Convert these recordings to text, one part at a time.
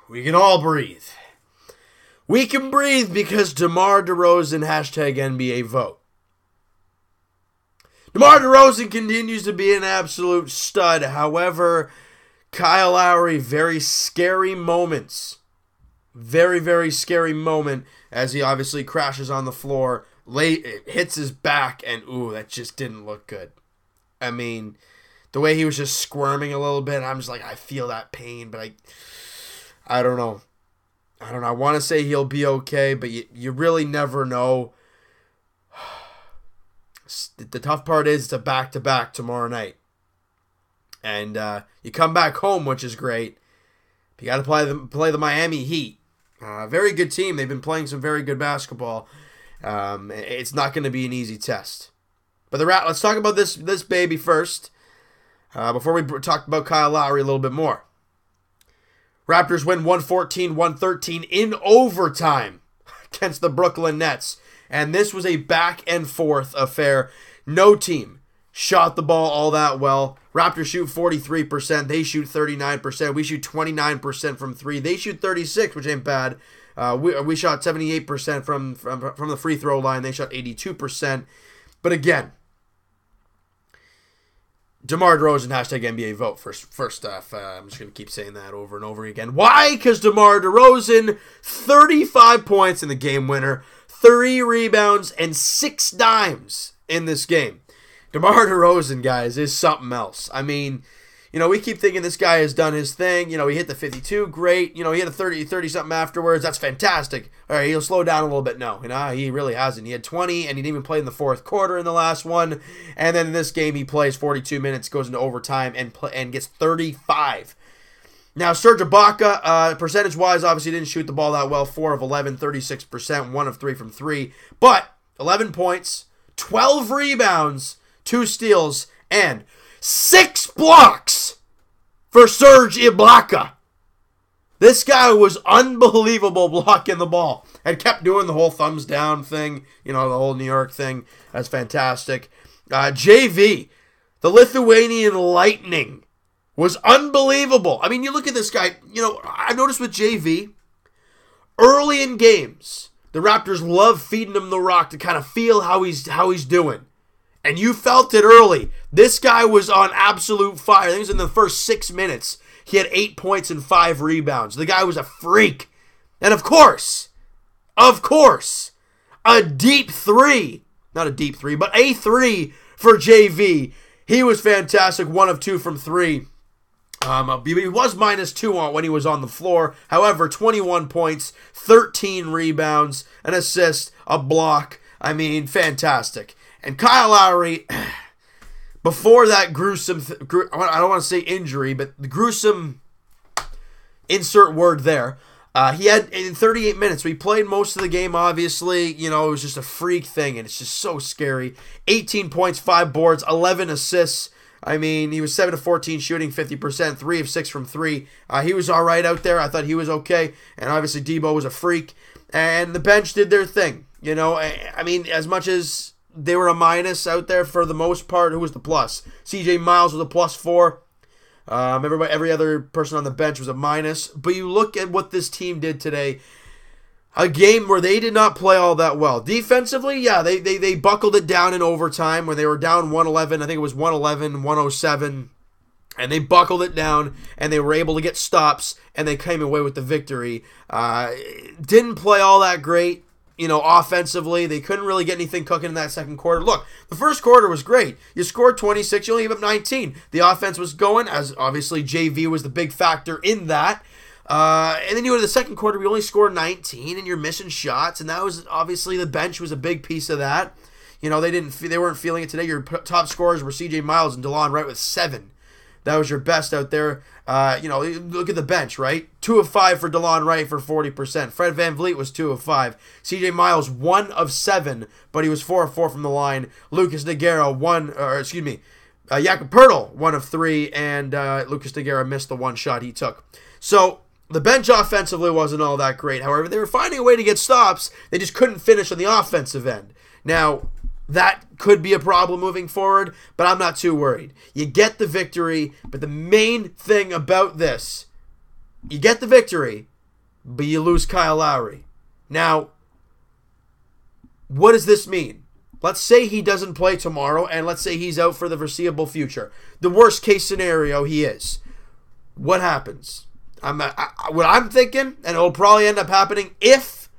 we can all breathe. We can breathe because DeMar DeRozan, hashtag NBA vote. DeMar DeRozan continues to be an absolute stud. However, Kyle Lowry, very scary moments. Very, very scary moment as he obviously crashes on the floor, hits his back, and ooh, that just didn't look good. I mean, the way he was just squirming a little bit, I'm just like, I feel that pain, but I don't know. I want to say he'll be okay, but you really never know. The tough part is it's a back-to-back tomorrow night. And you come back home, which is great. But you got to play the Miami Heat. Very good team. They've been playing some very good basketball. It's not going to be an easy test. But let's talk about this baby first. Before we talk about Kyle Lowry a little bit more. Raptors win 114-113 in overtime against the Brooklyn Nets. And this was a back and forth affair. No team shot the ball all that well. Raptors shoot 43%. They shoot 39%. We shoot 29% from three. They shoot 36%, which ain't bad. We shot 78% from the free throw line. They shot 82%. But again, DeMar DeRozan, hashtag NBA vote. First off, I'm just going to keep saying that over and over again. Why? Because DeMar DeRozan, 35 points in the game winner, 3 rebounds, and 6 dimes in this game. DeMar DeRozan, guys, is something else. I mean, we keep thinking this guy has done his thing. He hit the 52, great. He had a 30-something afterwards. That's fantastic. All right, he'll slow down a little bit. No, he really hasn't. He had 20, and he didn't even play in the fourth quarter in the last one. And then in this game, he plays 42 minutes, goes into overtime, and gets 35. Now, Serge Ibaka, percentage-wise, obviously didn't shoot the ball that well. 4 of 11, 36%, 1 of 3 from 3. But 11 points, 12 rebounds, 2 steals, and 6 blocks for Serge Ibaka. This guy was unbelievable blocking the ball and kept doing the whole thumbs down thing, the whole New York thing. That's fantastic. JV, the Lithuanian Lightning, was unbelievable. I mean, you look at this guy, I've noticed with JV, early in games, the Raptors love feeding him the rock to kind of feel how he's doing. And you felt it early. This guy was on absolute fire. I think it was in the first 6 minutes. He had 8 points and 5 rebounds. The guy was a freak. And of course, a deep 3. Not a deep 3, but a 3 for JV. He was fantastic. 1 of 2 from 3. He was -2 when he was on the floor. However, 21 points, 13 rebounds, an assist, a block. I mean, fantastic. And Kyle Lowry, before that gruesome, I don't want to say injury, but the gruesome, insert word there, he had in 38 minutes. We played most of the game, obviously. It was just a freak thing, and it's just so scary. 18 points, 5 boards, 11 assists. I mean, he was 7 of 14 shooting, 50%, 3 of 6 from 3. He was all right out there. I thought he was okay. And obviously, Debo was a freak. And the bench did their thing. I mean, as much as they were a minus out there for the most part, who was the plus? CJ Miles was a +4. Every other person on the bench was a minus. But you look at what this team did today. A game where they did not play all that well. Defensively, yeah, they buckled it down in overtime when they were down 111. I think it was 111, 107. And they buckled it down, and they were able to get stops, and they came away with the victory. Didn't play all that great. Offensively, they couldn't really get anything cooking in that second quarter. Look, the first quarter was great. You scored 26, you only gave up 19. The offense was going, as obviously JV was the big factor in that. And then you go to the second quarter, we only scored 19, and you're missing shots, and that was obviously the bench was a big piece of that. They weren't feeling it today. Your top scorers were CJ Miles and DeLon Wright with 7. That was your best out there. Look at the bench, right? 2 of 5 for DeLon Wright for 40%. Fred VanVleet was 2 of 5. CJ Miles 1 of 7, but he was 4 of 4 from the line. Lucas Nogueira Jakob Poeltl 1 of 3, and Lucas Nogueira missed the one shot he took. So the bench offensively wasn't all that great. However, they were finding a way to get stops. They just couldn't finish on the offensive end. Now, that could be a problem moving forward, but I'm not too worried. You get the victory, but the main thing about this, you get the victory, but you lose Kyle Lowry. Now, what does this mean? Let's say he doesn't play tomorrow, and let's say he's out for the foreseeable future. The worst case scenario, he is. What happens? What I'm thinking, and it'll probably end up happening if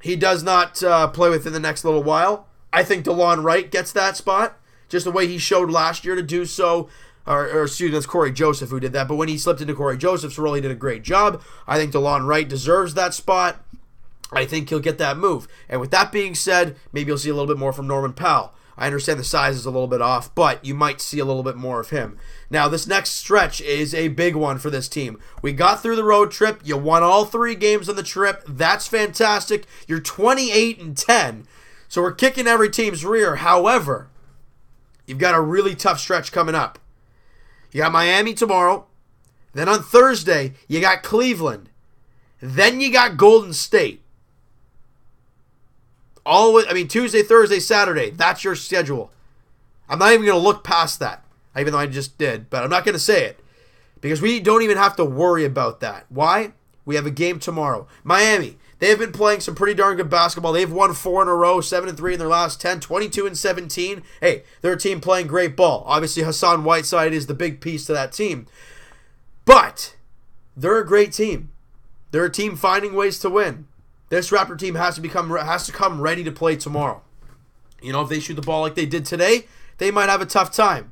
he does not play within the next little while, I think DeLon Wright gets that spot, just the way he showed last year to do so. Or excuse me, that's Corey Joseph who did that. But when he slipped into Corey Joseph's role, he did a great job. I think DeLon Wright deserves that spot. I think he'll get that move. And with that being said, maybe you'll see a little bit more from Norman Powell. I understand the size is a little bit off, but you might see a little bit more of him. Now, this next stretch is a big one for this team. We got through the road trip. You won all 3 games on the trip. That's fantastic. You're 28-10. So we're kicking every team's rear. However, you've got a really tough stretch coming up. You got Miami tomorrow. Then on Thursday, you got Cleveland. Then you got Golden State. Tuesday, Thursday, Saturday. That's your schedule. I'm not even going to look past that, even though I just did. But I'm not going to say it. Because we don't even have to worry about that. Why? We have a game tomorrow. Miami, they have been playing some pretty darn good basketball. They've won 4 in a row, 7-3 in their last 10, 22-17. Hey, they're a team playing great ball. Obviously, Hassan Whiteside is the big piece to that team. But they're a great team. They're a team finding ways to win. This Raptor team has to come ready to play tomorrow. You know, if they shoot the ball like they did today, they might have a tough time.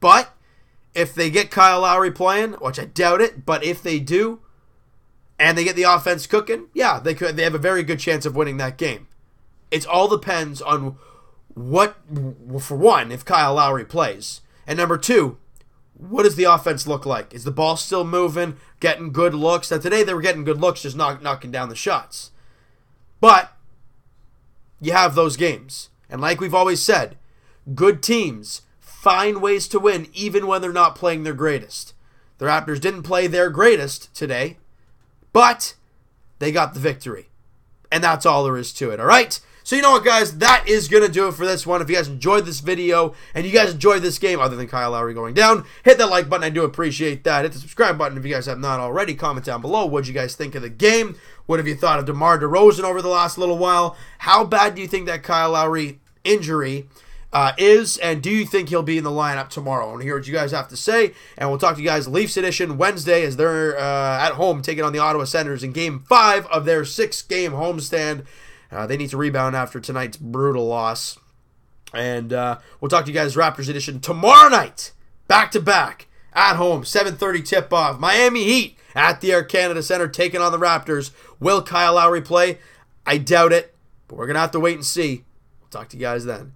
But if they get Kyle Lowry playing, which I doubt it, but if they do, and they get the offense cooking, yeah, they have a very good chance of winning that game. It all depends on for one, if Kyle Lowry plays. And number 2, what does the offense look like? Is the ball still moving, getting good looks? Now today they were getting good looks, just knocking down the shots. But you have those games. And like we've always said, good teams find ways to win even when they're not playing their greatest. The Raptors didn't play their greatest today, but they got the victory. And that's all there is to it, all right? So you know what, guys? That is going to do it for this one. If you guys enjoyed this video and you guys enjoyed this game, other than Kyle Lowry going down, hit that like button. I do appreciate that. Hit the subscribe button if you guys have not already. Comment down below. What did you guys think of the game? What have you thought of DeMar DeRozan over the last little while? How bad do you think that Kyle Lowry injury is? And do you think he'll be in the lineup tomorrow? I want to hear what you guys have to say. And we'll talk to you guys Leafs edition Wednesday as they're at home taking on the Ottawa Senators in Game 5 of their 6-game homestand. They need to rebound after tonight's brutal loss. And we'll talk to you guys Raptors edition tomorrow night. Back-to-back. At home. 7:30 tip-off. Miami Heat at the Air Canada Center taking on the Raptors. Will Kyle Lowry play? I doubt it. But we're going to have to wait and see. We'll talk to you guys then.